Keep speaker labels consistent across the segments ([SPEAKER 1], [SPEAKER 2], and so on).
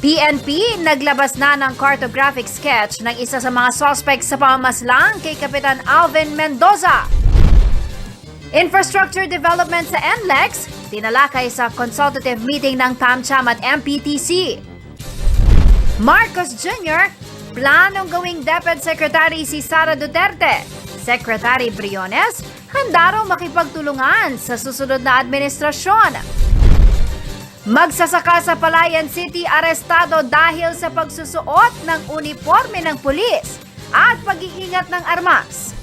[SPEAKER 1] PNP naglabas na ng cartographic sketch ng isa sa mga suspect sa pamamaslang kay Kapitan Alvin Mendoza. Infrastructure development sa NLEX, tinalakay sa consultative meeting ng PAMCHAM at MPTC. Marcos Jr., planong gawing DepEd Secretary si Sara Duterte. Secretary Briones, handa raw makipagtulungan sa susunod na administrasyon. Magsasaka sa Palayan City arestado dahil sa pagsusuot ng uniforme ng pulis at pag-iingat ng armas.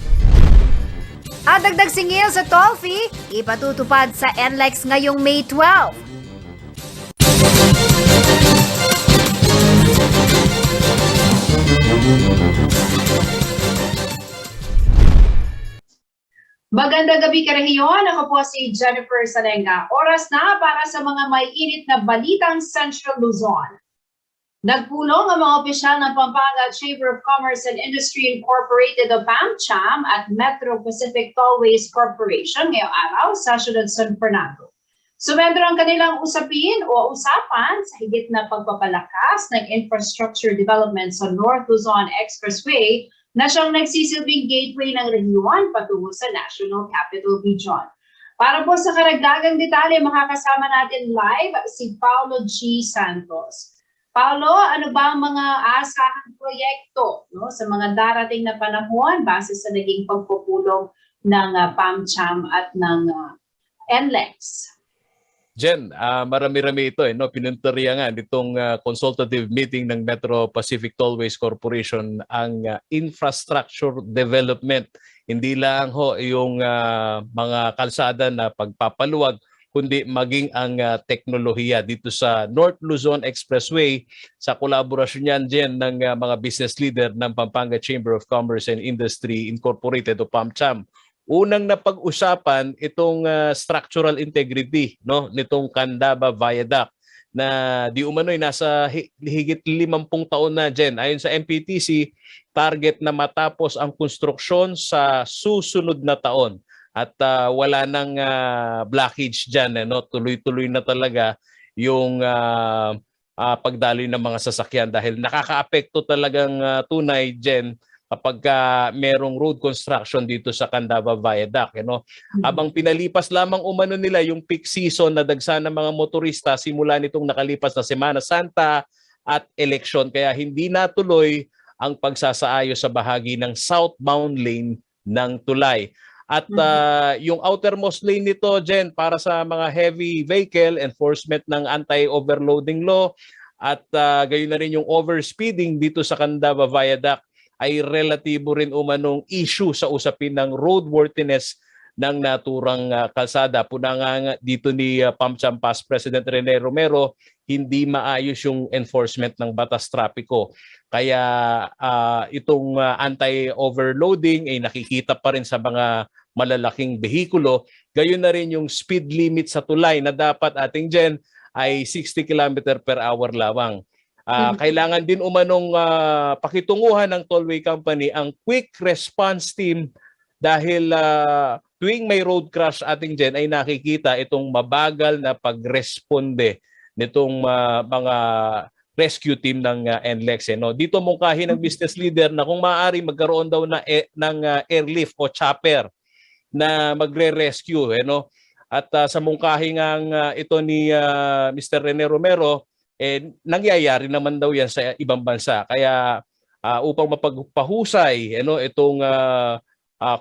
[SPEAKER 1] At dagdag singil sa toll fee, ipatutupad sa NLEX ngayong May 12.
[SPEAKER 2] Magandang gabi karehiyon. Ako po si Jennifer Salenga. Oras na para sa mga may init na balitang Central Luzon. Nagpulong ang mga opisyal ng Pampanga Chamber of Commerce and Industry Incorporated o PAMCHAM at Metro Pacific Tollways Corporation ngayong araw sa siyudad San Fernando. Sumendro ang kanilang usapin o usapan sa higit na pagpapalakas ng infrastructure development sa North Luzon Expressway na siyang nagsisilbing gateway ng rehiyon patungo sa National Capital Region. Para po sa karagdagang detalye, makakasama natin live si Paulo G. Santos. Paulo, ano ba ang mga asahang proyekto sa mga darating na panahon base sa naging pagpupulong ng PAMCHAM at ng NLEX?
[SPEAKER 3] Jen, marami-rami ito. Pinunteriya nga nitong consultative meeting ng Metro Pacific Tollways Corporation ang infrastructure development. Hindi lang yung mga kalsada na pagpapaluwag, kundi maging ang teknolohiya dito sa North Luzon Expressway sa kolaborasyon yan, Jen, ng mga business leader ng Pampanga Chamber of Commerce and Industry Incorporated o PAMCHAM. Unang napag-usapan itong structural integrity nitong Candaba Viaduct na di umano'y nasa higit 50 taon na, Jen. Ayon sa MPTC, target na matapos ang konstruksyon sa susunod na taon. At wala nang blockage dyan. Tuloy-tuloy na talaga yung pagdaloy ng mga sasakyan dahil nakakaapekto talagang tunay, Jen, kapag merong road construction dito sa Candaba Viaduct. Habang pinalipas lamang umano nila yung peak season na dagsa ng mga motorista simula nitong nakalipas na Semana Santa at eleksyon. Kaya hindi natuloy ang pagsasaayos sa bahagi ng southbound lane ng tulay. At yung outermost lane nito, Jen, para sa mga heavy vehicle, enforcement ng anti-overloading law at gayon na rin yung overspeeding dito sa Candaba Viaduct ay relatibo rin umanong issue sa usapin ng roadworthiness ng naturang kalsada. Puna nga dito ni PAMCHAM Past President Rene Romero, hindi maayos yung enforcement ng batas trapiko. Kaya itong anti-overloading ay nakikita pa rin sa mga malalaking behikulo. Gayon na rin yung speed limit sa tulay na dapat ating, Jen, ay 60 km per hour lamang. Kailangan din umanong pakitunguhan ng tollway company ang quick response team dahil tuwing may road crash ating, Jen, ay nakikita itong mabagal na pagresponde nitong mga rescue team ng NLEX. Dito mungkahi ng business leader na kung maaari magkaroon daw ng airlift o chopper na magre-rescue. At sa mungkahi ng ito ni Mr. Rene Romero, nangyayari naman daw yan sa ibang bansa. Kaya upang mapagpahusay itong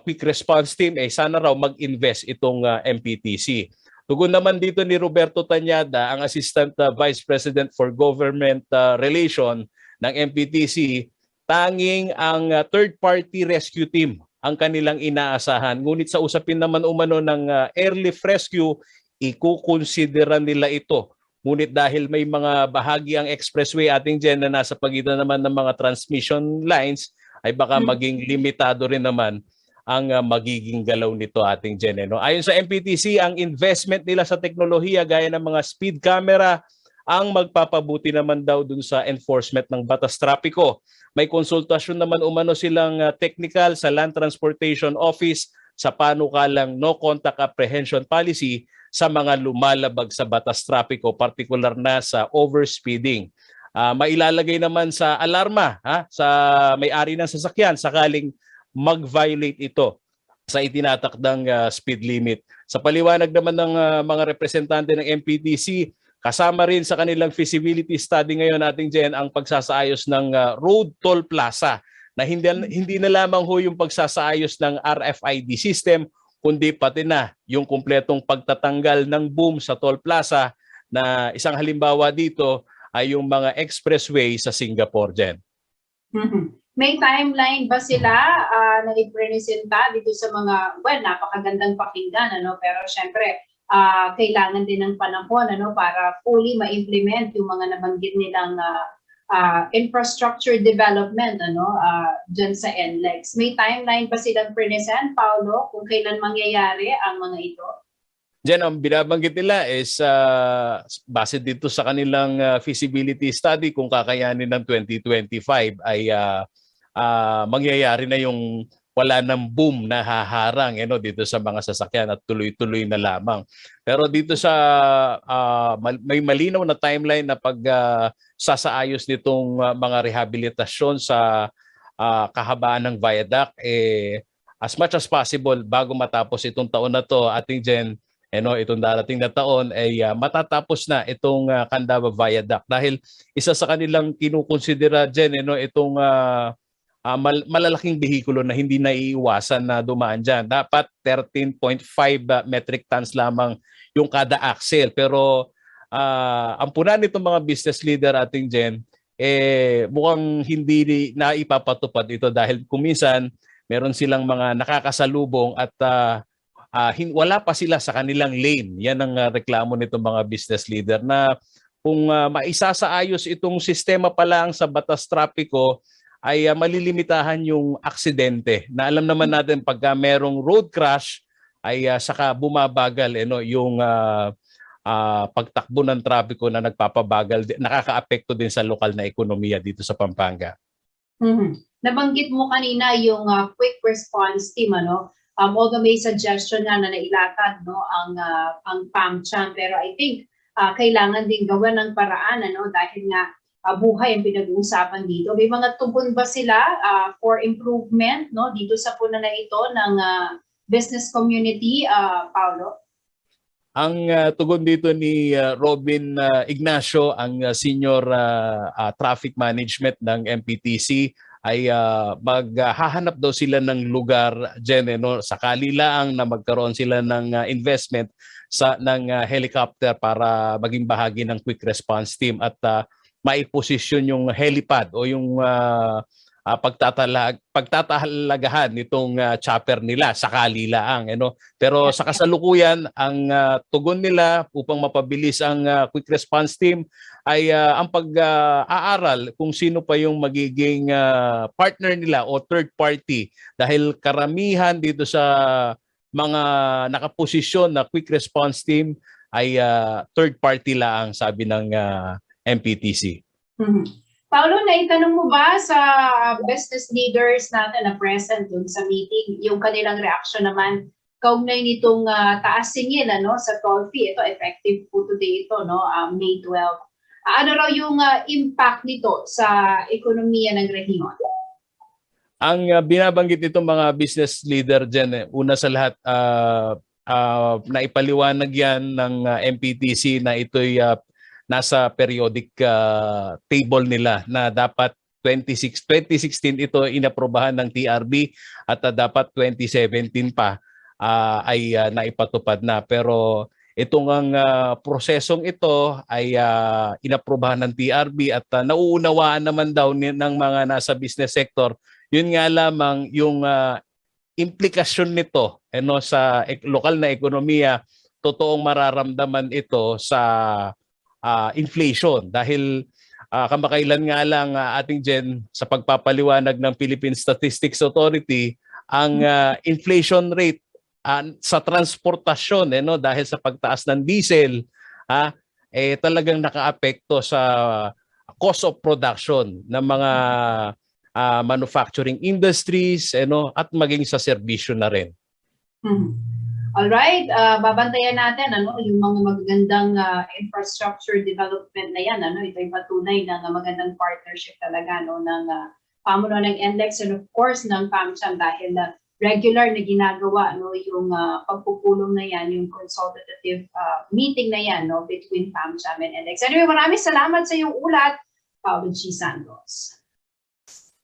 [SPEAKER 3] quick response team, sana raw mag-invest itong MPTC. Tugon naman dito ni Roberto Tañada, ang Assistant Vice President for Government Relation ng MPTC, tanging ang third-party rescue team ang kanilang inaasahan. Ngunit sa usapin naman umano ng airlift rescue, ikukonsidera nila ito. Ngunit dahil may mga bahagi ang expressway ating, Jen, na nasa pagitan naman ng mga transmission lines, ay baka maging limitado rin naman ang magiging galaw nito ating, Jen. Ayon sa MPTC, ang investment nila sa teknolohiya gaya ng mga speed camera ang magpapabuti naman daw dun sa enforcement ng batas trapiko. May konsultasyon naman umano silang technical sa Land Transportation Office sa panukalang no contact apprehension policy sa mga lumalabag sa batas trapiko, partikular na sa overspeeding. mailalagay naman sa alarma sa may-ari ng sasakyan sakaling mag-violate ito sa itinatakdang speed limit. Sa paliwanag naman ng mga representante ng MPTC, kasama rin sa kanilang feasibility study ngayon nating Jen ang pagsasaayos ng road toll plaza na hindi na lamang ho yung pagsasaayos ng RFID system kundi pati na yung kumpletong pagtatanggal ng boom sa toll plaza na isang halimbawa dito ay yung mga expressway sa Singapore, Jen.
[SPEAKER 2] May timeline ba sila na ipresenta dito sa mga, well, napakagandang pakinggan, pero syempre, kailangan din ng panahon para fully ma-implement yung mga nabanggit nilang infrastructure development dyan sa NLEX. May timeline ba silang present, Paolo, kung kailan mangyayari ang mga ito?
[SPEAKER 3] Diyan, ang binabanggit nila is base dito sa kanilang feasibility study kung kakayanin ng 2025 ay mangyayari na yung wala ng boom na haharang dito sa mga sasakyan at tuloy-tuloy na lamang. Pero dito sa may malinaw na timeline na pag sasaayos nitong mga rehabilitasyon sa kahabaan ng viaduct, as much as possible bago matapos itong taon na to, ating Jen, itong darating na taon ay matatapos na itong Candaba Viaduct dahil isa sa kanilang kinukonsidera Jen itong malalaking behikulo na hindi naiiwasan na dumaan dyan. Dapat 13.5 metric tons lamang yung kada axle. Pero ang puna nitong mga business leader ating Jen, mukhang hindi na ipapatupad ito dahil kuminsan meron silang mga nakakasalubong at wala pa sila sa kanilang lane. Yan ang reklamo nitong mga business leader na kung maisasaayos itong sistema pa lang sa batas trapiko, ay malilimitahan yung aksidente. Na alam naman natin pagka merong road crash ay saka bumabagal yung pagtakbo ng trapiko na nagpapabagal, nakakaapekto din sa lokal na ekonomiya dito sa Pampanga.
[SPEAKER 2] Nabanggit mo kanina yung quick response team although may suggestion na nailatag ang PAMCHAM, pero I think kailangan din gawan ng paraan dahil nga buhay ang pinag-uusapan dito. May mga tugon ba sila for improvement dito sa puna na ito ng business community, Paolo?
[SPEAKER 3] Ang tugon dito ni Robin Ignacio, ang senior traffic management ng MPTC, ay maghahanap daw sila ng lugar Jen, sakali lang na magkaroon sila ng investment ng helicopter para maging bahagi ng quick response team at maiposisyon yung helipad o yung pagtatalagahan nitong chopper nila sakali lang. Pero sa kasalukuyan, ang tugon nila upang mapabilis ang quick response team ay ang pag-aaral kung sino pa yung magiging partner nila o third party dahil karamihan dito sa mga nakaposisyon na quick response team ay third party lang sabi ng MPTC.
[SPEAKER 2] Paolo, naitanong mo ba sa business leaders natin na present dun sa meeting, yung kanilang reaction naman kaugnay nitong taas singil sa toll fee? Ito, effective po today ito, May 12. Ano raw yung impact nito sa ekonomiya ng rehiyon?
[SPEAKER 3] Ang binabanggit nitong mga business leader dyan, una sa lahat, naipaliwanag yan ng MPTC na ito'y nasa periodic table nila na dapat 2016 ito inaprobahan ng TRB at dapat 2017 pa ay naipatupad na. Pero itong ang prosesong ito ay inaprobahan ng TRB at nauunawaan naman daw ng mga nasa business sector. Yun nga lamang yung implikasyon nito sa lokal na ekonomiya, totoong mararamdaman ito sa inflation dahil kamakailan nga lang ating Jen sa pagpapaliwanag ng Philippine Statistics Authority ang inflation rate sa transportasyon dahil sa pagtaas ng diesel talagang nakaapekto sa cost of production ng mga manufacturing industries at maging sa serbisyo na rin.
[SPEAKER 2] Alright, babantayan natin yung mga magagandang infrastructure development na yan. Ito yung patunay ng magandang partnership talaga ng pamunuan ng NLEX and of course ng PAMCHAM dahil regular na ginagawa yung pagpupulong na yan, yung consultative meeting na yan between PAMCHAM and NLEX. Anyway, maraming salamat sa iyong ulat, Paulo G. Santos.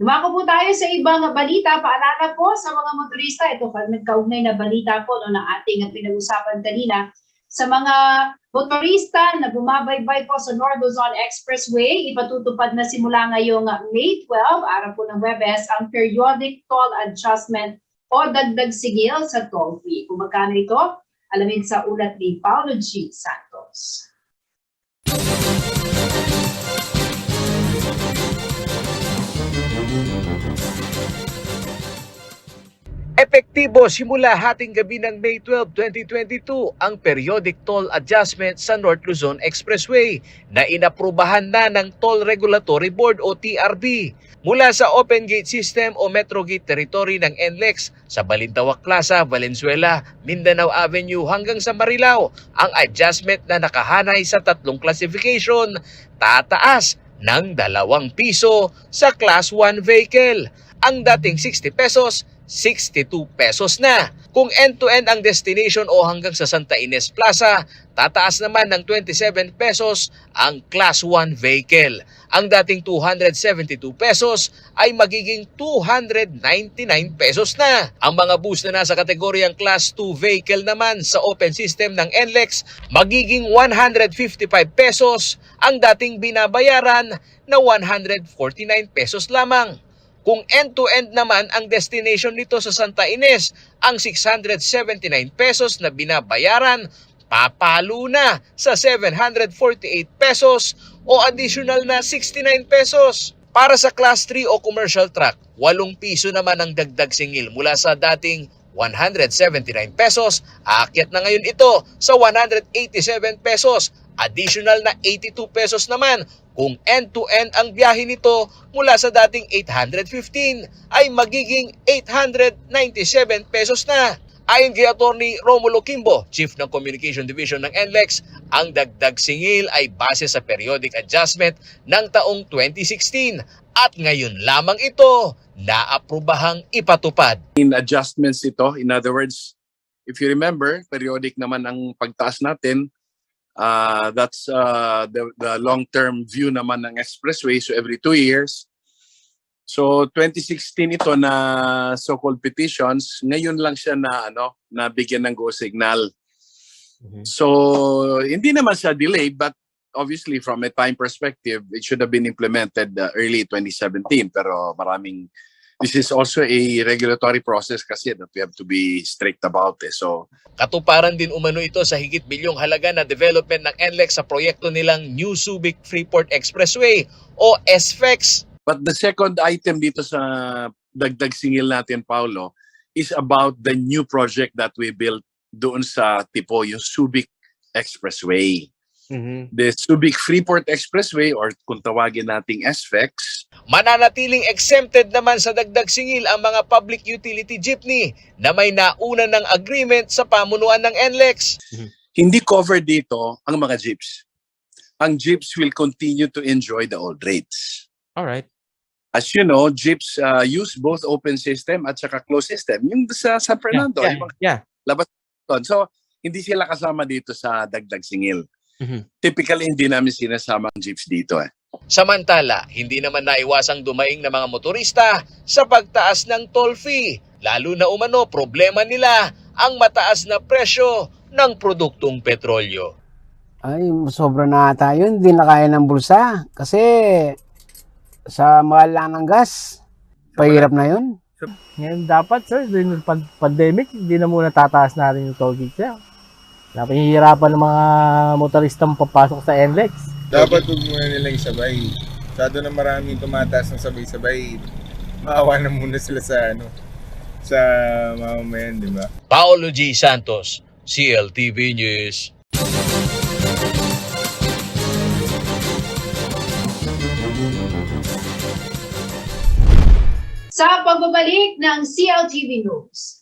[SPEAKER 2] Dumako po tayo sa ibang balita. Paalala po sa mga motorista, ito kaugnay na balita po ng ating pinag-usapan kanina. Sa mga motorista na bumabaybay po sa North Luzon Expressway, ipatutupad na simula ngayong May 12, araw po ng Webes, ang periodic toll adjustment o dagdag sigil sa toll fee. Kung magkano ito, alamin sa ulat ni Paulo G. Santos.
[SPEAKER 4] Epektibo simula hating gabi ng May 12, 2022 ang periodic toll adjustment sa North Luzon Expressway na inaprubahan na ng Toll Regulatory Board o TRB mula sa Open Gate System o Metro Gate Territory ng NLEX sa Balintawak Plaza, Valenzuela, Mindanao Avenue hanggang sa Marilao. Ang adjustment na nakahanay sa tatlong classification, tataas ng 2 piso sa Class 1 vehicle. Ang dating 60 pesos, 62 pesos na. Kung end-to-end ang destination o hanggang sa Santa Ines Plaza, tataas naman ng 27 pesos ang Class 1 vehicle. Ang dating 272 pesos ay magiging 299 pesos na. Ang mga bus na nasa kategoryang Class 2 vehicle naman sa open system ng NLEX, magiging 155 pesos ang dating binabayaran na 149 pesos lamang. Kung end-to-end naman ang destination nito sa Santa Ines, ang 679 pesos na binabayaran, papalo na sa 748 pesos o additional na 69 pesos. Para sa Class 3 o commercial truck, 8 piso naman ang dagdag singil mula sa dating 179 pesos, aakyat na ngayon ito sa 187 pesos. Additional na 82 pesos naman kung end-to-end ang biyahe nito mula sa dating 815 ay magiging 897 pesos na. Ayon kay Attorney Romulo Kimbo, Chief ng Communication Division ng NLEX, ang dagdag singil ay base sa periodic adjustment ng taong 2016 at ngayon lamang ito naaprubahang ipatupad.
[SPEAKER 5] In adjustments ito, in other words, if you remember, periodic naman ang pagtaas natin. That's the long-term view naman ng expressway, so every 2 years. So 2016 ito na so-called petitions, ngayon lang siya na bigyan ng go signal. So hindi naman siya delayed, but obviously from a time perspective, it should have been implemented early 2017, pero this is also a regulatory process kasi that we have to be strict about it. So
[SPEAKER 4] Katuparan din umano ito sa higit bilyong halaga na development ng NLEX sa proyekto nilang New Subic Freeport Expressway o SFEX.
[SPEAKER 5] but the second item dito sa dagdag singil natin, Paulo, is about the new project that we built doon sa Tipo, yung Subic Expressway. The Subic Freeport Expressway or kung tawagin nating SFEX.
[SPEAKER 4] Mananatiling exempted naman sa dagdag singil ang mga public utility jeepney na may nauna ng agreement sa pamunuan ng NLEX.
[SPEAKER 5] Hindi covered dito ang mga jeeps. Ang jeeps will continue to enjoy the old rates.
[SPEAKER 6] All right.
[SPEAKER 5] As you know, jeeps use both open system at saka closed system. Yung sa San Fernando, yung labas doon. So, hindi sila kasama dito sa dagdag singil. Typically, hindi namin sinasama ang jeeps dito.
[SPEAKER 4] Samantala, hindi naman naiwasang dumaing ng mga motorista sa pagtaas ng toll fee. Lalo na umano problema nila ang mataas na presyo ng produktong petrolyo.
[SPEAKER 7] Ay, sobra na ata yun. Hindi na kaya ng bulsa. Kasi sa mahal lang ng gas, pahirap na yun.
[SPEAKER 6] Ngayon dapat, sir, during pandemic, hindi na muna tataas natin yung toll gate siya. Napahihirapan ng mga motoristang papasok sa NLEX.
[SPEAKER 8] Dapat huwag muna nilang sabay. Masyado na maraming tumataas ng sabay-sabay. Maawa na muna sila sa sa mamamayan, di ba?
[SPEAKER 4] Paulo G. Santos, CLTV News.
[SPEAKER 2] Sa pagbabalik ng CLTV News.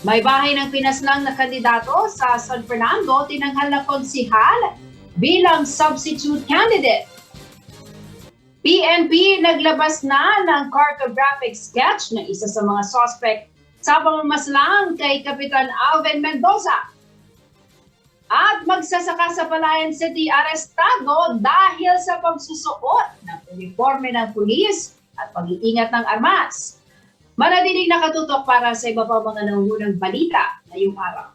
[SPEAKER 2] May bahay ng pinaslang na kandidato sa San Fernando, tinanghal na konsihal bilang substitute candidate. PNP naglabas na ng cartographic sketch ng isa sa mga suspect sa pamamaslang kay Kapitan Alvin Mendoza. At magsasaka sa Palayan City arestado dahil sa pagsusuot ng uniforme ng pulis at pag-iingat ng armas. Manatiling nakatutok para sa iba pa mga nangungunang balita ngayong araw.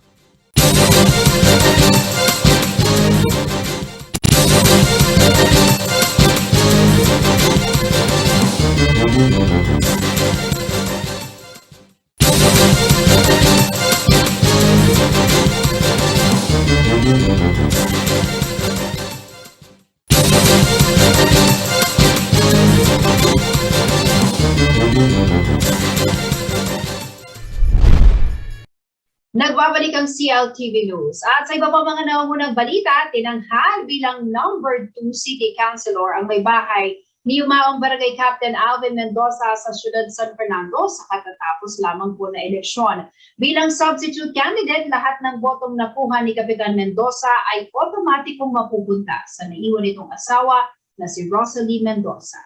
[SPEAKER 2] Nagbabalik ang CLTV News. At sa iba pa mga nangungunang balita, tinanghal bilang number 2 city councilor ang may bahay ni Yumaong Barangay Captain Alvin Mendoza sa siyudad San Fernando sa katatapos lamang po na eleksyon. Bilang substitute candidate, lahat ng botong nakuha ni Kapitan Mendoza ay otomatikong mapupunta sa naiwan nitong asawa na si Rosalie Mendoza.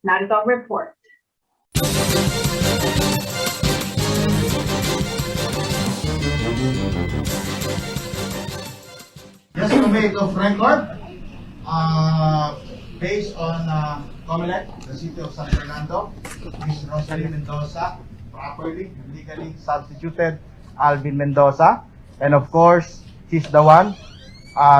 [SPEAKER 2] Narito ang report.
[SPEAKER 9] Just to make of record, based on COMELEC, the City of San Fernando, Ms. Rosalie Mendoza properly, legally substituted Alvin Mendoza. And of course, she's the one,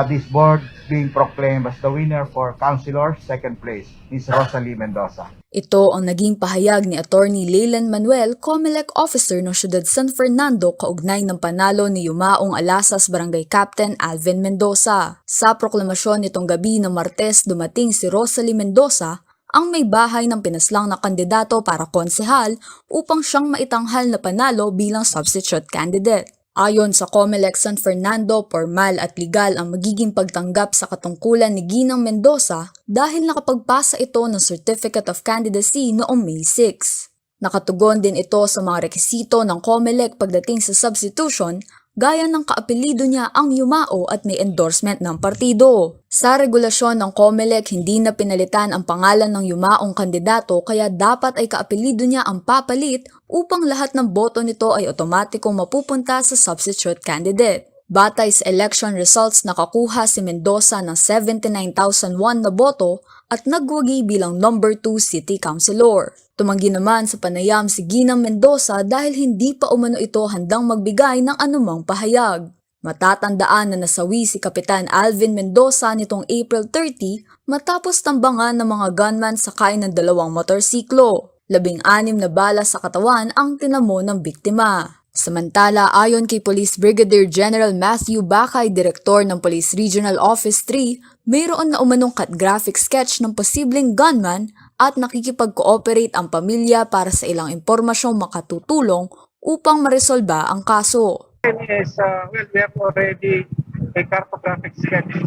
[SPEAKER 9] this board being proclaimed as the winner for Councilor, second place, Ms. Rosalie Mendoza.
[SPEAKER 10] Ito ang naging pahayag ni Attorney Leyland Manuel, COMELEC officer ng siyudad San Fernando kaugnay ng panalo ni Yumaong Alasas Barangay Captain Alvin Mendoza. Sa proklamasyon nitong gabi ng Martes, dumating si Rosalie Mendoza, ang may bahay ng pinaslang na kandidato para konsehal upang siyang maitanghal na panalo bilang substitute candidate. Ayon sa COMELEC San Fernando, formal at legal ang magiging pagtanggap sa katungkulan ni Ginang Mendoza dahil nakapagpasa ito ng Certificate of Candidacy noong May 6. Nakatugon din ito sa mga rekisito ng COMELEC pagdating sa substitution, gaya ng kaapelido niya ang Yumao at may endorsement ng partido. Sa regulasyon ng COMELEC, hindi na pinalitan ang pangalan ng Yumaong kandidato kaya dapat ay kaapelido niya ang papalit upang lahat ng boto nito ay otomatikong mapupunta sa substitute candidate. Batay sa election results, nakakuha si Mendoza ng 79,001 na boto at nagwagi bilang number 2 city councilor. Tumanggi naman sa panayam si Ginang Mendoza dahil hindi pa umano ito handang magbigay ng anumang pahayag. Matatandaan na nasawi si Kapitan Alvin Mendoza nitong April 30 matapos tambangan ng mga gunman sakay ng 2 motorsiklo. 16 na bala sa katawan ang tinamo ng biktima. Samantala, ayon kay Police Brigadier General Matthew Bakay, Direktor ng Police Regional Office 3, mayroon na umanong cut-graphic sketch ng posibleng gunman at nakikipag-cooperate ang pamilya para sa ilang impormasyong makatutulong upang maresolba ang kaso.
[SPEAKER 11] Is, we have already a cartographic sketch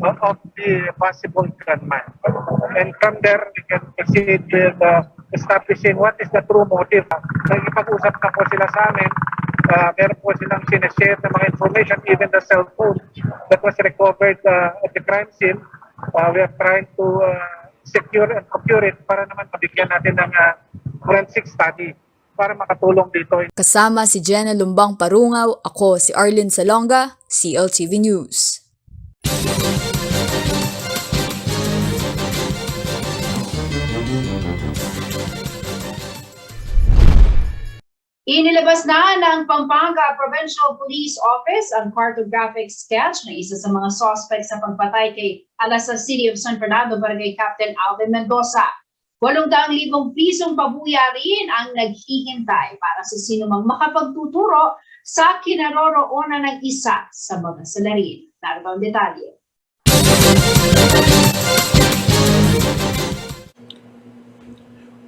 [SPEAKER 11] of the possible gunman. And from there, we can proceed with establishing what is the true motive. Nagipag-usap na po sila sa amin. Meron po silang sinashare ng mga information, even the cell phone that was recovered at the crime scene. We are trying to secure and procure it para naman mabigyan natin ng forensic study para makatulong dito.
[SPEAKER 10] Kasama si Jenna Lumbang Parungaw, ako si Arlene Salonga, CLTV News.
[SPEAKER 2] Inilabas na ng Pampanga Provincial Police Office ang cartographic sketch ng isa sa mga suspect sa pagpatay kay Alasas City of San Fernando Barangay Captain Alvin Mendoza. 800,000 pisong pabuya rin ang naghihintay para sa sinumang makapagtuturo sa kinaroroonan ng isa sa mga salarin. Narito ang detalye.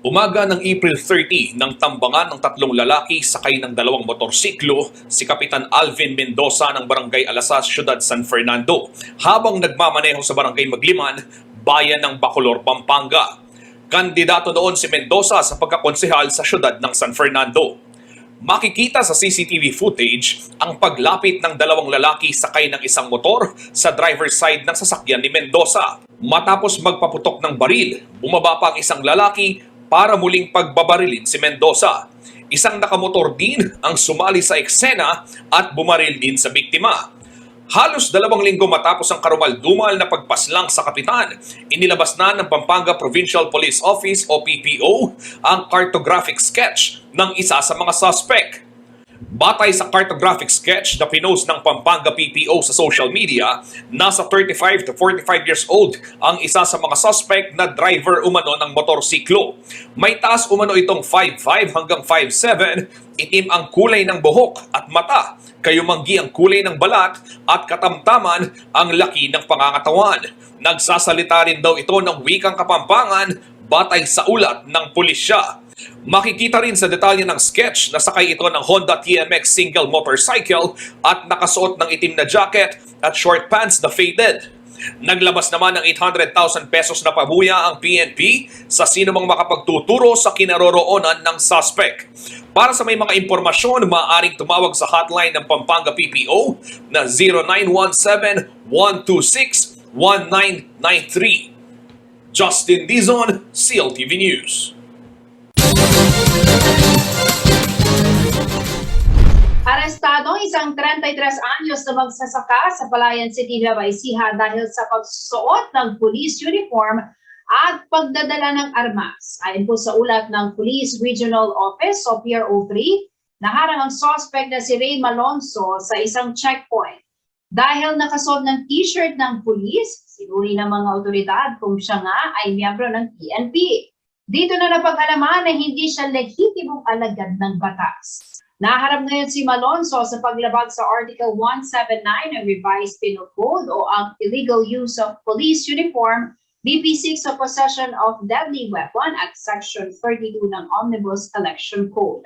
[SPEAKER 12] Umaga ng April 30 nang tambangan ng 3 lalaki sakay ng 2 motorsiklo si Kapitan Alvin Mendoza ng Barangay Alasas, Siyudad San Fernando habang nagmamaneho sa Barangay Magliman, bayan ng Bacolor, Pampanga. Kandidato noon si Mendoza sa pagkakonsehal sa siyudad ng San Fernando. Makikita sa CCTV footage ang paglapit ng dalawang lalaki sakay ng isang motor sa driver's side ng sasakyan ni Mendoza. Matapos magpaputok ng baril, bumaba pa ang isang lalaki para muling pagbabarilin si Mendoza. Isang nakamotor din ang sumali sa eksena at bumaril din sa biktima. Halos 2 linggo matapos ang karumal-dumal na pagpaslang sa kapitan, inilabas na ng Pampanga Provincial Police Office o PPO ang cartographic sketch ng isa sa mga suspect. Batay sa cartographic sketch na pinost ng Pampanga PPO sa social media, nasa 35 to 45 years old ang isa sa mga suspect na driver umano ng motorsiklo. May taas umano itong 5'5 hanggang 5'7, itim ang kulay ng buhok at mata, kayumanggi ang kulay ng balat at katamtaman ang laki ng pangangatawan. Nagsasalita rin daw ito ng wikang Kapampangan batay sa ulat ng pulisya. Makikita rin sa detalye ng sketch na sakay ito ng Honda TMX single motorcycle at nakasuot ng itim na jacket at short pants na faded. Naglabas naman ng 800,000 pesos na pabuya ang PNP sa sinumang makapagtuturo sa kinaroroonan ng suspect. Para sa may mga impormasyon, maaaring tumawag sa hotline ng Pampanga PPO na 0917-126-1993. Justin Dizon, CLTV News.
[SPEAKER 2] Arestado ang isang 33 anyos na magsasaka sa Palayan City, Nueva Ecija dahil sa pagsusuot ng police uniform at pagdadala ng armas. Ayon po sa ulat ng Police Regional Office o PRO3, naharang ang suspect na si Ray Malonzo sa isang checkpoint. Dahil nakasuot ng t-shirt ng police, sinuri ng mga otoridad kung siya nga ay miyembro ng PNP. Dito na napag-alaman na hindi siya lehitimong alagad ng batas. Naharap ngayon si Malonzo sa paglabag sa Article 179 ng Revised Penal Code o ang illegal use of police uniform, BP6 o possession of deadly weapon at Section 32 ng Omnibus Election Code.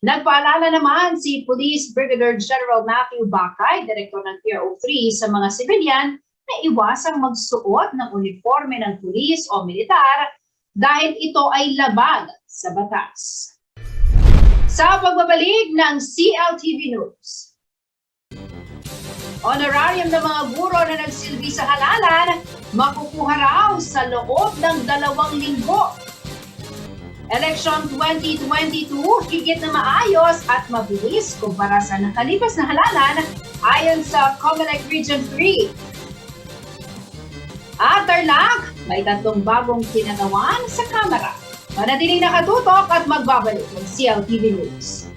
[SPEAKER 2] Nagpaalala naman si Police Brigadier General Matthew Bacay, Direktor ng PRO3 sa mga sibilyan na iwasang magsuot ng uniforme ng pulis o militar dahil ito ay labag sa batas. Sa pagbabalik ng CLTV News. Honorarium ng mga guro na nagsilbi sa halalan, makukuha raw sa loob ng 2 linggo. Election 2022, higit na maayos at mabilis kumpara sa nakalipas na halalan ayon sa COMELEC Region 3. At Tarlac, may 3 bagong kinagawan sa kamera. Manatiling nakatutok at magbabalik ng CLTV News.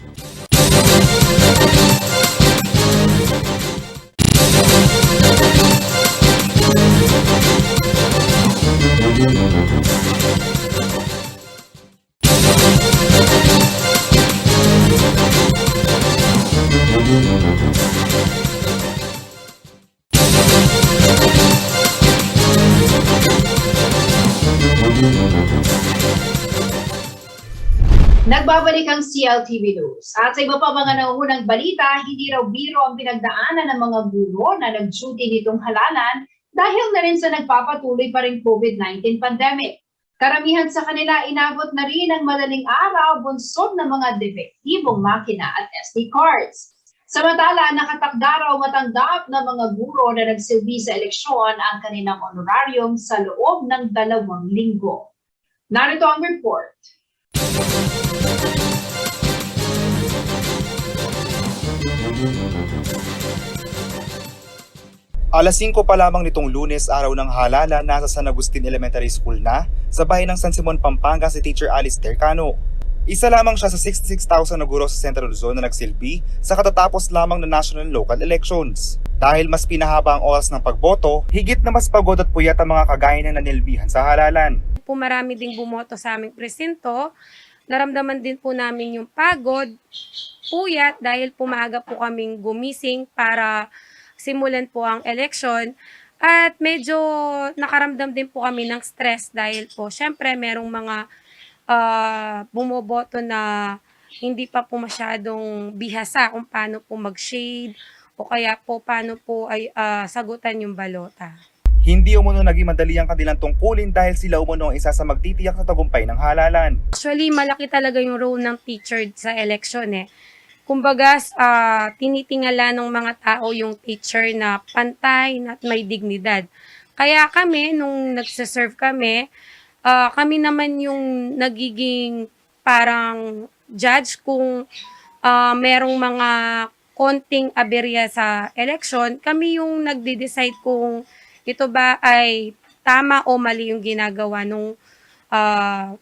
[SPEAKER 2] Nagbabalik ang CLTV News. At sa iba pa mga nauunang balita, hindi raw biro ang pinagdaanan ng mga guro na nag-duty nitong halalan dahil na rin sa nagpapatuloy pa rin COVID-19 pandemic. Karamihan sa kanila inabot na rin ang madaling araw bunsod ng mga depektibong makina at SD cards. Samantala, nakatakda raw matanggap ng mga guro na nagsilbi sa eleksyon ang kanilang honorarium sa loob ng 2 linggo. Narito ang report.
[SPEAKER 13] Alas 5 pa lamang nitong Lunes, araw ng halala, nasa San Agustin Elementary School na sa bayan ng San Simon, Pampanga si Teacher Alice Tercano. Isa lamang siya sa 66,000 na guro sa Central Luzon na nagsilbi sa katatapos lamang na national and local elections. Dahil mas pinahaba ang oras ng pagboto, higit na mas pagod at puyat ang mga kagaya ng nanilbihan sa halalan.
[SPEAKER 14] Marami ding bumoto sa aming presinto. Naramdaman din po namin yung pagod, puyat dahil maaga po kaming gumising para simulan po ang election. At medyo nakaramdam din po kami ng stress dahil po syempre merong mga bumoboto na hindi pa po masyadong bihasa kung paano po mag-shade o kaya po paano po ay sagutan yung balota.
[SPEAKER 13] Hindi umano naging madali ang kanilang tungkulin dahil sila umano ang isa sa magtitiyak sa tagumpay ng halalan.
[SPEAKER 14] Actually, malaki talaga yung role ng teacher sa election Kumbaga, tinitingala ng mga tao yung teacher na pantay at may dignidad. Kaya kami, nung nagsaserve kami, kami naman yung nagiging parang judge kung merong mga konting aberya sa election. Kami yung nagde-decide kung ito ba ay tama o mali yung ginagawa nung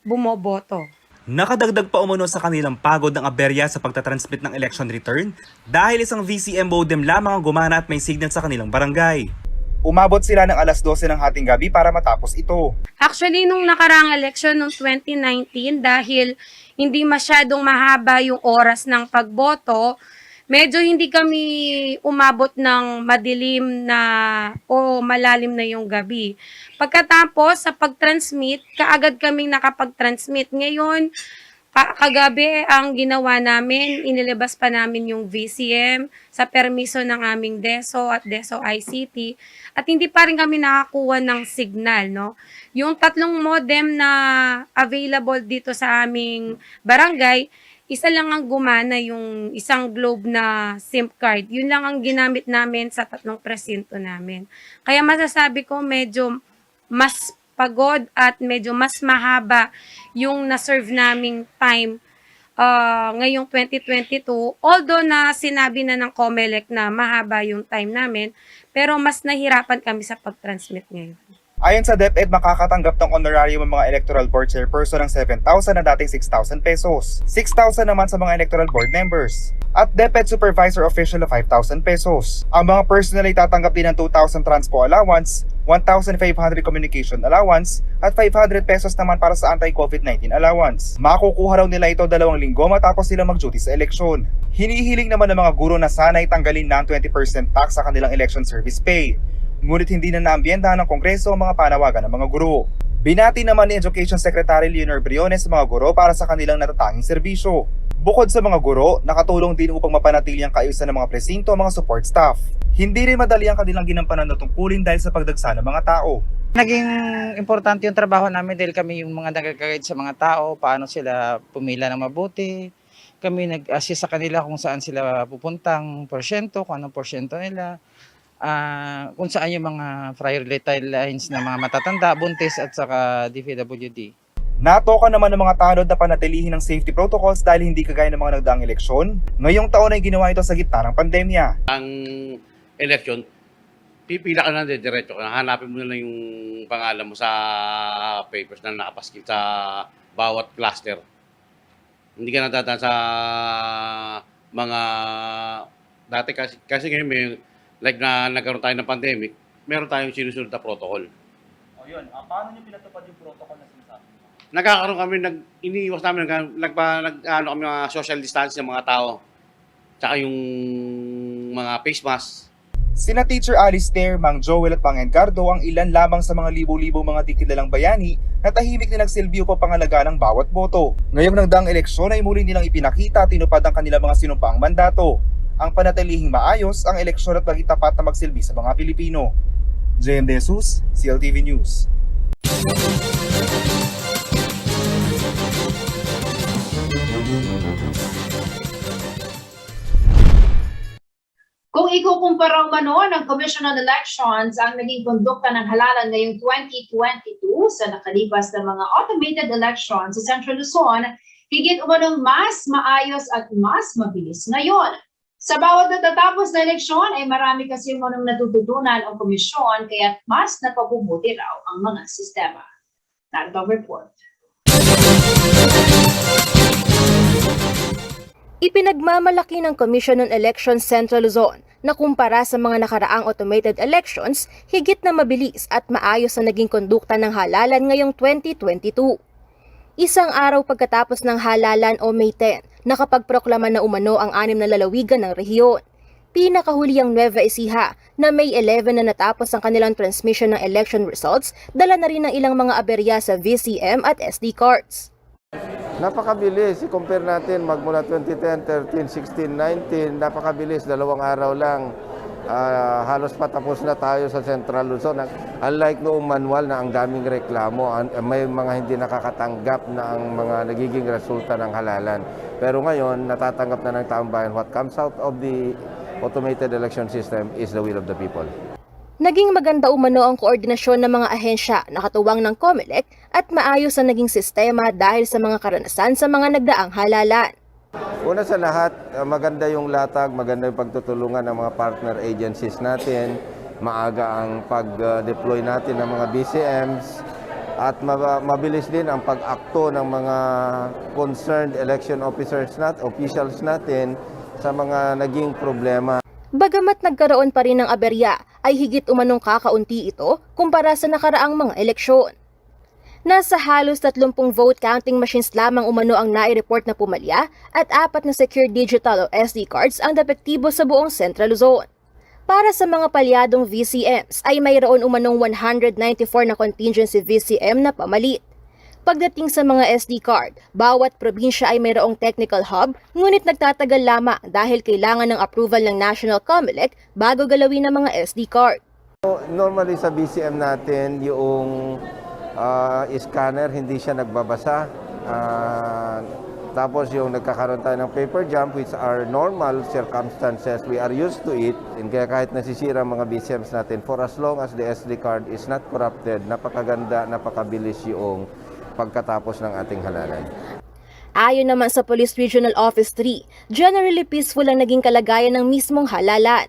[SPEAKER 14] bumoboto.
[SPEAKER 13] Nakadagdag pa umano sa kanilang pagod ng aberya sa pagtatransmit ng election return dahil isang VCM modem lamang ang gumana at may signal sa kanilang barangay. Umabot sila ng alas 12 ng hating gabi para matapos ito.
[SPEAKER 14] Actually, nung nakaraang election noong 2019, dahil hindi masyadong mahaba yung oras ng pagboto, medyo hindi kami umabot ng madilim na o malalim na yung gabi. Pagkatapos, sa pag-transmit, kaagad kaming nakapag-transmit. Ngayon, kagabi ang ginawa namin, inilabas pa namin yung VCM sa permiso ng aming DESO at DESO ICT at hindi pa rin kami nakakuha ng signal. Yung 3 modem na available dito sa aming barangay, isa lang ang gumana, yung isang Globe na SIM card. Yun lang ang ginamit namin sa 3 presinto namin. Kaya masasabi ko medyo mas pagod at medyo mas mahaba yung na-serve naming time ngayong 2022. Although na sinabi na ng COMELEC na mahaba yung time namin, pero mas nahirapan kami sa pag-transmit ngayon.
[SPEAKER 13] Ayon sa DepEd, makakatanggap ng honorarium ang mga electoral board chairperson ng 7,000 na dating 6,000 pesos. 6,000 naman sa mga electoral board members. At DepEd supervisor official na 5,000 pesos. Ang mga personal ay tatanggap din ng 2,000 transpo allowance, 1,500 communication allowance, at 500 pesos naman para sa anti-COVID-19 allowance. Makukuha raw nila ito 2 linggo matapos sila mag-duty sa eleksyon. Hinihiling naman ng mga guro na sana'y tanggalin na ang 20% tax sa kanilang election service pay. Ngunit hindi na naambiyendahan ng Kongreso ang mga panawagan ng mga guro. Binati naman ni Education Secretary Leonor Briones sa mga guro para sa kanilang natatanging serbisyo. Bukod sa mga guro, nakatulong din upang mapanatili ang kaayusan ng mga presinto ang mga support staff. Hindi rin madali ang kanilang ginampanan na tungkulin dahil sa pagdagsa ng mga tao.
[SPEAKER 15] Naging importante yung trabaho namin dahil kami yung mga nag-guide sa mga tao, paano sila pumila ng mabuti. Kami nag-assist sa kanila kung saan sila pupuntang porsyento, kung anong porsyento nila. Kung saan yung mga priority lines ng mga matatanda, buntis at saka DPWD.
[SPEAKER 13] Natoka naman ng mga tanod na panatilihin ng safety protocols dahil hindi kagaya ng mga nagdaang eleksyon. Ngayong taon ay ginawa ito sa gitna ng pandemya.
[SPEAKER 16] Ang eleksyon, pipila ka na diretso. Hanapin mo na lang yung pangalan mo sa papers na nakapaskil sa bawat cluster. Hindi ka natatan sa mga dati kasi ngayon may like na nagkaroon tayo ng pandemic, meron tayong sinusunod na protocol.
[SPEAKER 13] O yun, paano nyo pinatupad yung protocol na sinasabi?
[SPEAKER 16] Nagkakaroon kami, iniiwas namin, nag-ano kami mga social distance ng mga tao. Tsaka yung mga face mask.
[SPEAKER 13] Sina Teacher Alistair, Mang Joel at Mang Encardo ang ilan lamang sa mga libo-libo mga di kilalang bayani na tahimik na nagsilbi upang pangalagaan ng bawat boto. Ngayong nagdaang eleksyon ay muli nilang ipinakita at tinupad ang kanilang mga sinumpaang mandato. Ang panatilihing maayos ang eleksyon at maging tapat na magsilbi sa mga Pilipino. JM De Jesus, CLTV News.
[SPEAKER 2] Kung ikukumpara umano ng Commission on Elections ang naging kondukta ng halalan ngayong 2022 sa nakalipas na mga automated elections sa Central Luzon, higit umanong mas maayos at mas mabilis ngayon. Sa bawat natatapos na eleksyon ay marami kasi umanong natututunan ang komisyon kaya mas napabubuti raw ang mga sistema. Narito ang report.
[SPEAKER 17] Ipinagmamalaki ng Commission on Elections Central Luzon na kumpara sa mga nakaraang automated elections, higit na mabilis at maayos na naging kondukta ng halalan ngayong 2022. Isang araw pagkatapos ng halalan o May 10, nakapagproklama na umano ang 6 na lalawigan ng rehiyon. Pinakahuli ang Nueva Ecija na May 11 na natapos ang kanilang transmission ng election results, dala na rin ng ilang mga aberya sa VCM at SD cards.
[SPEAKER 18] Napakabilis, i-compare natin magmula 2010, 13, 16, 19, napakabilis, 2 araw lang. halos patapos na tayo sa Central Luzon. Unlike noong manual na ang daming reklamo, may mga hindi nakakatanggap na ang mga nagiging resulta ng halalan. Pero ngayon, natatanggap na ng taong bayan. What comes out of the automated election system is the will of the people.
[SPEAKER 17] Naging maganda umano ang koordinasyon ng mga ahensya na katuwang ng COMELEC at maayos ang naging sistema dahil sa mga karanasan sa mga nagdaang halalan.
[SPEAKER 18] Una sa lahat, maganda yung latag, maganda yung pagtutulungan ng mga partner agencies natin, maaga ang pag-deploy natin ng mga BCMs, at mabilis din ang pag-akto ng mga concerned election officials natin sa mga naging problema.
[SPEAKER 17] Bagamat nagkaroon pa rin ng aberya, ay higit umanong kakaunti ito kumpara sa nakaraang mga eleksyon. Nasa halos 30 vote counting machines lamang umano ang nai-report na pumalya at 4 na secure digital o SD cards ang depektibo sa buong Central Luzon. Para sa mga palyadong VCMs ay mayroon umanong 194 na contingency VCM na pamalit. Pagdating sa mga SD card, bawat probinsya ay mayroong technical hub, ngunit nagtatagal lamang dahil kailangan ng approval ng National COMELEC bago galawin ang mga SD card.
[SPEAKER 18] Normally sa BCM natin, yung scanner hindi siya nagbabasa. Tapos yung nagkakaroon tayo ng paper jump, which are normal circumstances, we are used to it. And kaya kahit nasisira ang mga BCMs natin, for as long as the SD card is not corrupted, napakaganda, napakabilis yung pagkatapos ng ating halalan.
[SPEAKER 17] Ayon naman sa Police Regional Office 3, generally peaceful ang naging kalagayan ng mismong halalan.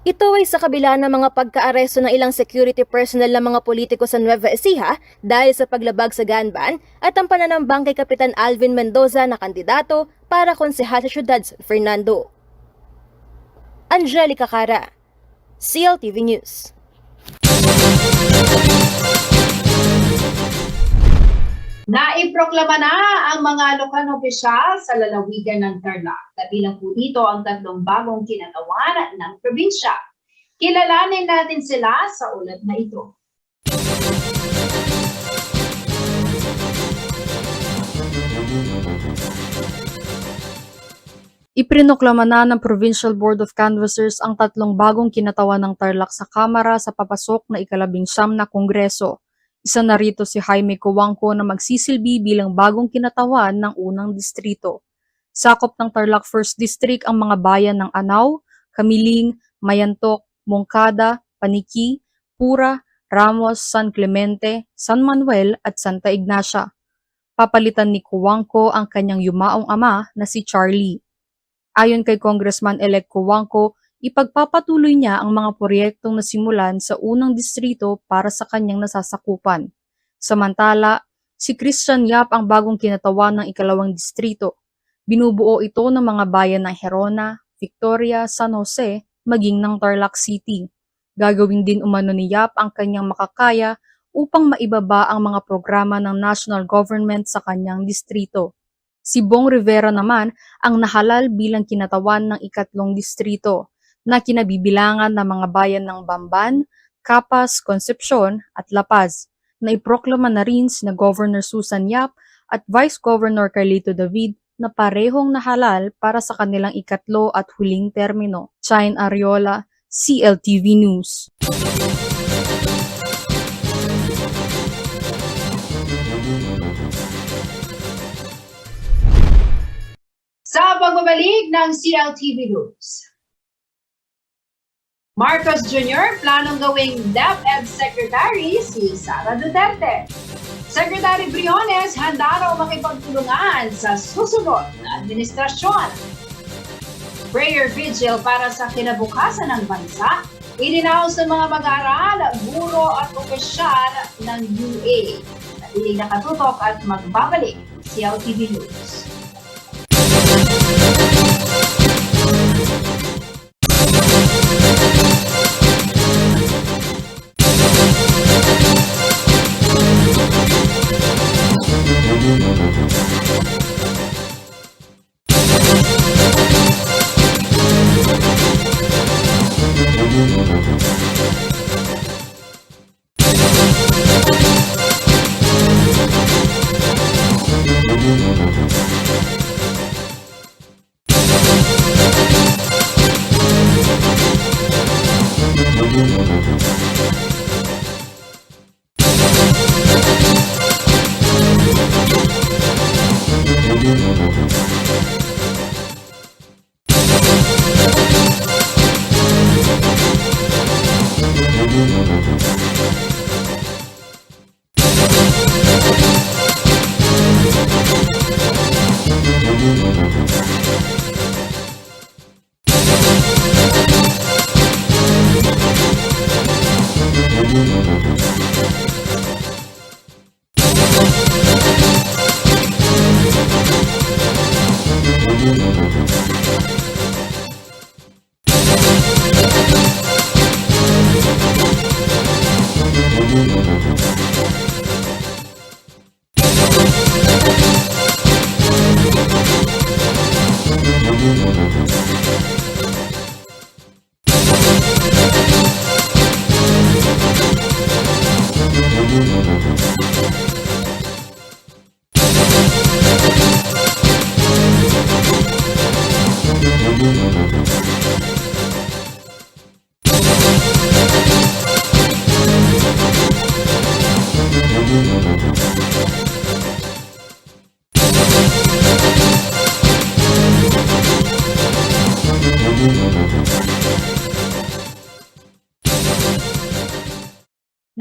[SPEAKER 17] Ito ay sa kabila ng mga pagkaaresto ng ilang security personnel ng mga politiko sa Nueva Ecija dahil sa paglabag sa gun ban at ang pananambang kay Kapitan Alvin Mendoza na kandidato para konsehal sa siyudad San Fernando. Angelica Cara, CLTV News.
[SPEAKER 2] Naiproklama na ang mga lokal na opisyal sa lalawigan ng Tarlac. Kabilang po dito ang 3 bagong kinagawan ng probinsya. Kilalanin natin sila sa ulat na ito.
[SPEAKER 19] Iprinoklama na ng Provincial Board of Canvassers ang 3 bagong kinatawan ng Tarlac sa Kamara sa papasok na ika-19 na Kongreso. Isa na rito si Jaime Cojuangco na magsisilbi bilang bagong kinatawan ng unang distrito. Sakop ng Tarlac 1st District ang mga bayan ng Anao, Camiling, Mayantok, Moncada, Paniqui, Pura, Ramos, San Clemente, San Manuel at Santa Ignacia. Papalitan ni Cojuangco ang kanyang yumaong ama na si Charlie. Ayon kay Congressman-elect Cojuangco, ipagpapatuloy niya ang mga proyektong nasimulan sa unang distrito para sa kanyang nasasakupan. Samantala, si Christian Yap ang bagong kinatawan ng ika-2 distrito. Binubuo ito ng mga bayan ng Gerona, Victoria, San Jose, maging ng Tarlac City. Gagawin din umano ni Yap ang kanyang makakaya upang maibaba ang mga programa ng national government sa kanyang distrito. Si Bong Rivera naman ang nahalal bilang kinatawan ng ika-3 distrito, na kinabibilangan ng mga bayan ng Bamban, Capas, Concepcion at La Paz, na iproklama na rin sina Governor Susan Yap at Vice Governor Carlito David na parehong nahalal para sa kanilang ika-3 at huling termino. Chine Ariola, CLTV News.
[SPEAKER 2] Sa pagbabalik ng CLTV News. Marcos Jr. planong gawing DepEd Secretary si Sara Duterte. Secretary Briones handa raw makipagtulungan sa susunod na administrasyon. Prayer vigil para sa kinabukasan ng bansa, ininaos ng mga mag-aaral, guro at opisyal ng UA. Natiling nakatutok at magbabalik CLTV News.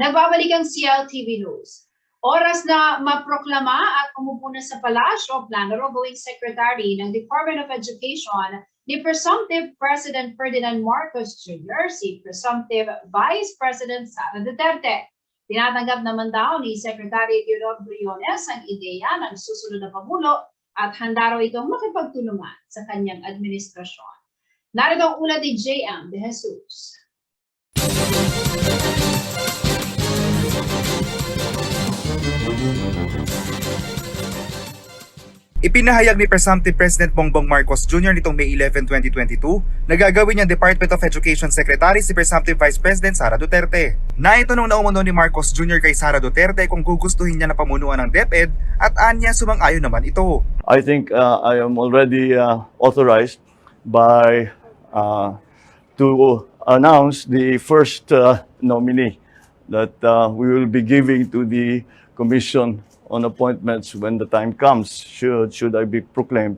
[SPEAKER 2] Nagbabalik ang CLTV News. Oras na maproklama at umupo na sa palasyo plano gawing secretary ng Department of Education ni Presumptive President Ferdinand Marcos Jr., si Presumptive Vice President Sara Duterte. Tinatanggap naman daw ni Secretary Leonor Briones ang ideya ng susunod na Pangulo at handa raw itong makipagtulungan sa kanyang administrasyon. Narito ang ulat ni JM De Jesus.
[SPEAKER 13] Ipinahayag ni Presumptive President Bongbong Marcos Jr. nitong May 11, 2022 na gagawin niyang Department of Education Secretary si Presumptive Vice President Sara Duterte. Naitanong na umuno ni Marcos Jr. kay Sara Duterte kung gugustuhin niya na pamunuan ng DepEd at anya sumang-ayon naman ito.
[SPEAKER 20] I think I am already authorized by to announce the first nominee that we will be giving to the Commission on Appointments when the time comes, should I be proclaimed.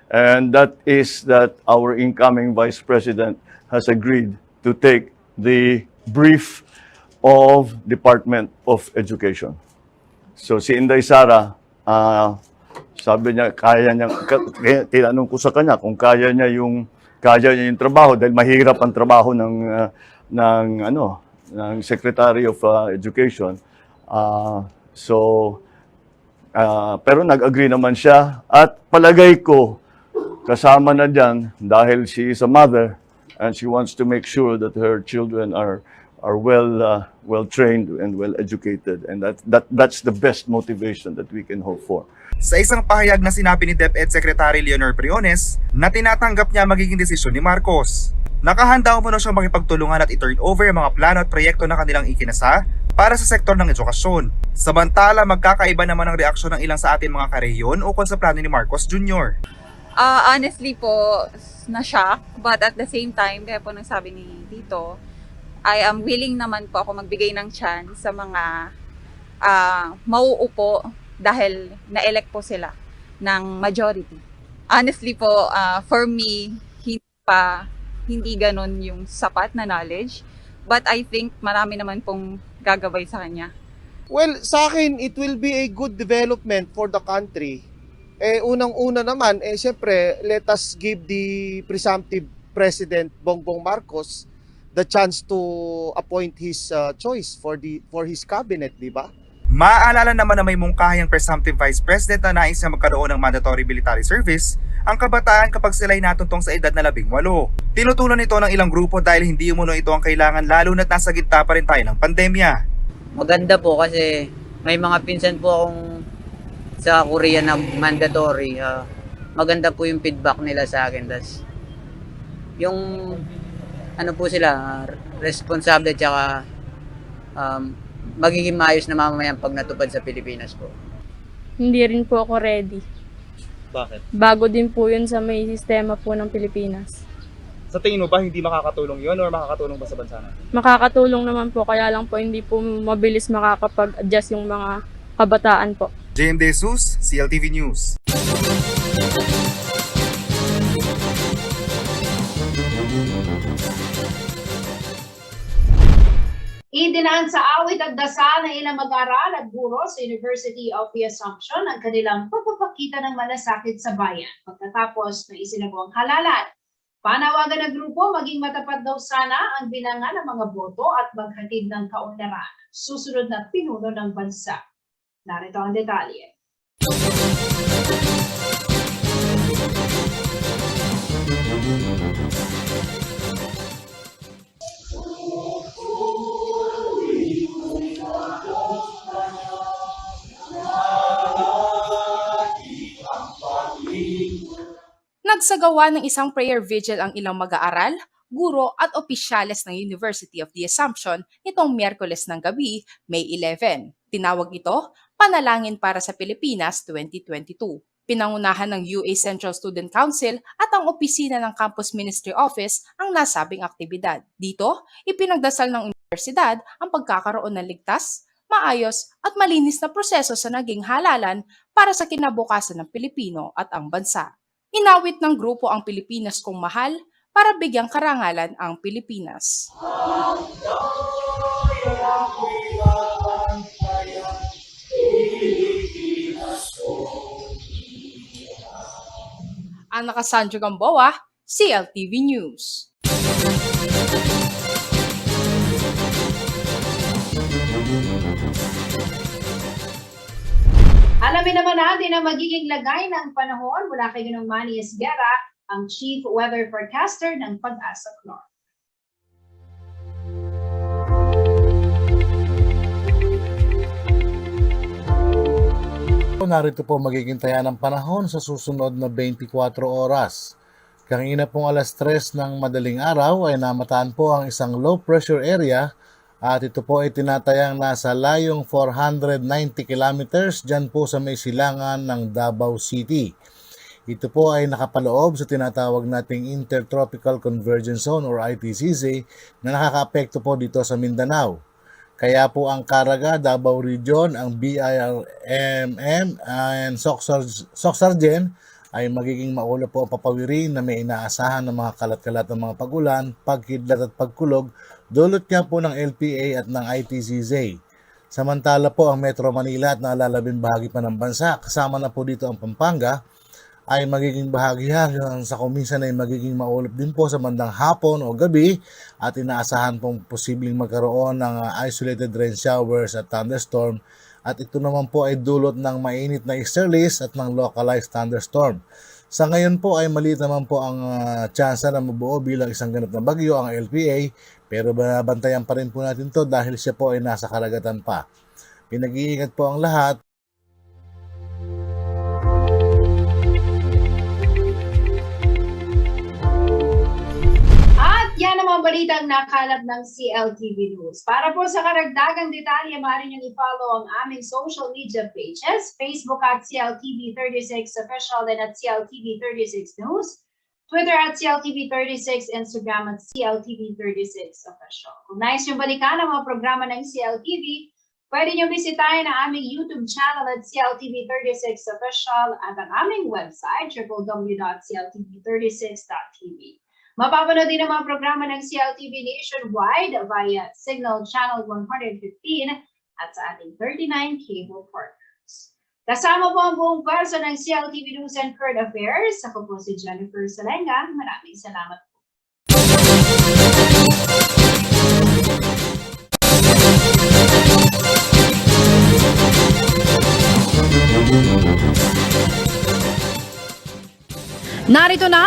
[SPEAKER 20] And that is that our incoming Vice President has agreed to take the brief of Department of Education. So si Inday Sara, sabi niya, kaya niya, tinanong ko sa kanya kung kaya niya yung trabaho dahil mahirap ang trabaho ng Secretary of Education. Pero nag-agree naman siya at palagay ko kasama na dyan dahil she is a mother and she wants to make sure that her children are well trained and well educated, and that's the best motivation that we can hope for.
[SPEAKER 13] Sa isang pahayag na sinabi ni DepEd Secretary Leonor Briones na tinatanggap niya magiging desisyon ni Marcos. Nakahanda umano siyang makipagtulungan at i-turn over ang mga plano at proyekto na kanilang ikinasa para sa sektor ng edukasyon. Samantala, magkakaiba naman ang reaksyon ng ilang sa ating mga karehiyon ukol sa plano ni Marcos Jr.
[SPEAKER 21] Honestly po, na-shock, but at the same time, kaya po nang sabi ni Tito, I am willing naman po ako magbigay ng chance sa mga mauupo dahil na-elect po sila ng majority. Honestly po, for me, hindi ganun yung sapat na knowledge, but I think marami naman pong gagabay sa kanya.
[SPEAKER 22] Well, sa akin, it will be a good development for the country. Unang-una naman, siyempre, let us give the presumptive President Bongbong Marcos the chance to appoint his choice for his cabinet, di ba?
[SPEAKER 13] Maaalala naman na may mungkahing presumptive Vice President na nais na magkaroon ng mandatory military service ang kabataan kapag sila'y natuntong sa edad na 18. Tinutulan nito ng ilang grupo dahil hindi umuno ito ang kailangan lalo na't nasa gitna pa rin tayo ng pandemya.
[SPEAKER 23] Maganda po kasi may mga pinsan po akong sa Korea na mandatory. Maganda po yung feedback nila sa akin. Tas, yung ano po sila, responsable tsaka magiging maayos na mamamayan pag natupad sa Pilipinas po.
[SPEAKER 24] Hindi rin po ako ready.
[SPEAKER 13] Bakit?
[SPEAKER 24] Bago din po yun sa may sistema po ng Pilipinas.
[SPEAKER 13] Sa tingin mo ba hindi makakatulong yun or makakatulong ba sa bansa natin?
[SPEAKER 24] Makakatulong naman po, kaya lang po hindi po mabilis makakapag-adjust yung mga kabataan po.
[SPEAKER 13] JM De Jesus, CLTV News.
[SPEAKER 2] Idinaan sa awit at dasal ng ilang mag-aaral at guro sa University of the Assumption ang kanilang pagpapakita ng malasakit sa bayan pagkatapos na isinagawang halalan. Panawagan ng grupo maging matapat daw sana ang bilangan ng mga boto at maghatid ng kaunlaran. Susunod na pinuno ng bansa. Narito ang detalye.
[SPEAKER 1] Nagsagawa ng isang prayer vigil ang ilang mag-aaral, guro at opisyales ng University of the Assumption nitong Miyerkules ng gabi, May 11. Tinawag ito, Panalangin para sa Pilipinas 2022. Pinangunahan ng UA Central Student Council at ang opisina ng Campus Ministry Office ang nasabing aktibidad. Dito, ipinagdasal ng universidad ang pagkakaroon ng ligtas, maayos at malinis na proseso sa naging halalan para sa kinabukasan ng Pilipino at ang bansa. Inawit ng grupo ang Pilipinas kong mahal para bigyang karangalan ang Pilipinas. Ana Cassandra Gamboa, CLTV News.
[SPEAKER 2] Alamin naman natin ang magiging lagay ng panahon mula kay Ginong Manny Esguerra, ang Chief Weather Forecaster ng Pag-asa North.
[SPEAKER 3] Narito po magiging taya ng panahon sa susunod na 24 oras. Kanina pong alas 3 ng madaling araw ay namataan po ang isang low pressure area at ito po ay tinatayang nasa layong 490 kilometers dyan po sa may silangan ng Davao City. Ito po ay nakapaloob sa tinatawag nating Intertropical Convergence Zone or ITCZ na nakakaapekto po dito sa Mindanao. Kaya po ang Caraga, Davao Region, ang BIRMM, and Soxargen ay magiging maulap po ang papawirin na may inaasahan ng mga kalat-kalat ng mga pagulan, pagkidlat at pagkulog, dulot nga po ng LPA at ng ITCZ. Samantala po ang Metro Manila at nalalabing bahagi pa ng bansa, kasama na po dito ang Pampanga, ay magiging bahagi sa kuminsan ay magiging maulap din po sa bandang hapon o gabi at inaasahan pong posibleng magkaroon ng isolated rain showers at thunderstorm at ito naman po ay dulot ng mainit na easterlies at ng localized thunderstorm. Sa ngayon po ay maliit naman po ang tsansa na mabuo bilang isang ganap na bagyo ang LPA pero banabantayan pa rin po natin to dahil siya po ay nasa karagatan pa. Pinag-iingat po ang lahat.
[SPEAKER 2] Yan ang mga balitang nakalat ng CLTV News. Para po sa karagdagang detalye, maaari niyong i-follow ang aming social media pages, Facebook at CLTV36 Official and at CLTV36 News, Twitter at CLTV36, Instagram at CLTV36 Official. Kung nais niyong balikan ang mga programa ng CLTV, pwede niyong bisitahin ang aming YouTube channel at CLTV36 Official at ang aming website, www.cltv36.tv. Mapapanood din ang mga programa ng CLTV nationwide via Signal Channel 115 at sa ating 39 cable partners. Kasama po ang buong pwersa ng CLTV News and Current Affairs. Ako po si Jennifer Salenga. Maraming salamat po.
[SPEAKER 5] Narito na